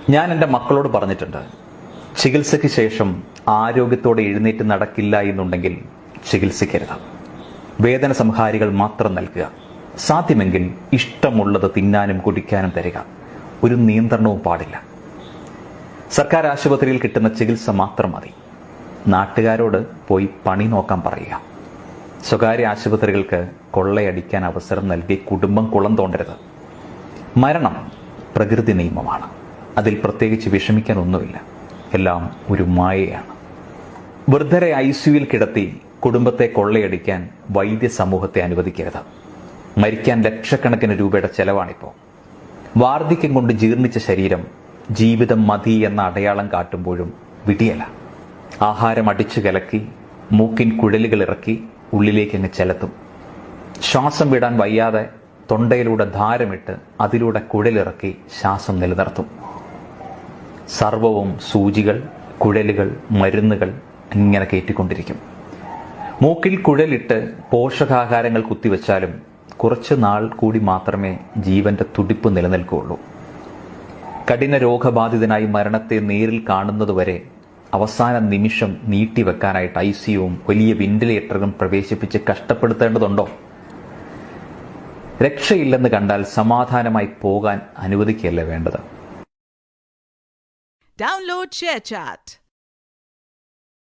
ഞാൻ എൻ്റെ മക്കളോട് പറഞ്ഞിട്ടുണ്ട്, ചികിത്സയ്ക്ക് ശേഷം ആരോഗ്യത്തോടെ എഴുന്നേറ്റ് നടക്കില്ല എന്നുണ്ടെങ്കിൽ ചികിത്സിക്കരുത്. വേദന സംഹാരികൾ മാത്രം നൽകുക. സാധ്യമെങ്കിൽ ഇഷ്ടമുള്ളത് തിന്നാനും കുടിക്കാനും തരിക. ഒരു നിയന്ത്രണവും പാടില്ല. സർക്കാർ ആശുപത്രിയിൽ കിട്ടുന്ന ചികിത്സ മാത്രം മതി. നാട്ടുകാരോട് പോയി പണി നോക്കാൻ പറയുക. സ്വകാര്യ ആശുപത്രികൾക്ക് കൊള്ളയടിക്കാൻ അവസരം നൽകി കുടുംബം കുളം തോണ്ടരുത്. മരണം പ്രകൃതി നിയമമാണ്. അതിൽ പ്രത്യേകിച്ച് വിഷമിക്കാനൊന്നുമില്ല. എല്ലാം ഒരു മായയാണ്. വൃദ്ധരെ ICUവിൽ കിടത്തി കുടുംബത്തെ കൊള്ളയടിക്കാൻ വൈദ്യ സമൂഹത്തെ അനുവദിക്കരുത്. മരിക്കാൻ ലക്ഷക്കണക്കിന് രൂപയുടെ ചെലവാണിപ്പോൾ. വാർദ്ധക്യം കൊണ്ട് ജീർണിച്ച ശരീരം ജീവിതം മതി എന്ന അടയാളം കാട്ടുമ്പോഴും വിടിയല്ല. ആഹാരം അടിച്ചു കലക്കി മൂക്കിൻ കുഴലുകൾ ഇറക്കി ഉള്ളിലേക്ക് അങ്ങ് ചെലുത്തും. ശ്വാസം വിടാൻ വയ്യാതെ തൊണ്ടയിലൂടെ ധാരമിട്ട് അതിലൂടെ കുഴലിറക്കി ശ്വാസം നിലനിർത്തും. സർവവും സൂചികൾ, കുഴലുകൾ, മരുന്നുകൾ ഇങ്ങനെ കയറ്റിക്കൊണ്ടിരിക്കും. മൂക്കിൽ കുഴലിട്ട് പോഷകാഹാരങ്ങൾ കുത്തിവെച്ചാലും കുറച്ച് നാൾ കൂടി മാത്രമേ ജീവന്റെ തുടിപ്പ് നിലനിൽക്കുകയുള്ളൂ. കഠിന രോഗബാധിതനായി മരണത്തെ നേരിൽ കാണുന്നതുവരെ അവസാന നിമിഷം നീട്ടിവെക്കാനായിട്ട് ICUവും വലിയ വെന്റിലേറ്ററും പ്രവേശിപ്പിച്ച് കഷ്ടപ്പെടുത്തേണ്ടതുണ്ടോ? രക്ഷയില്ലെന്ന് കണ്ടാൽ സമാധാനമായി പോകാൻ അനുവദിക്കുകയല്ലേ വേണ്ടത്. Download ShareChat.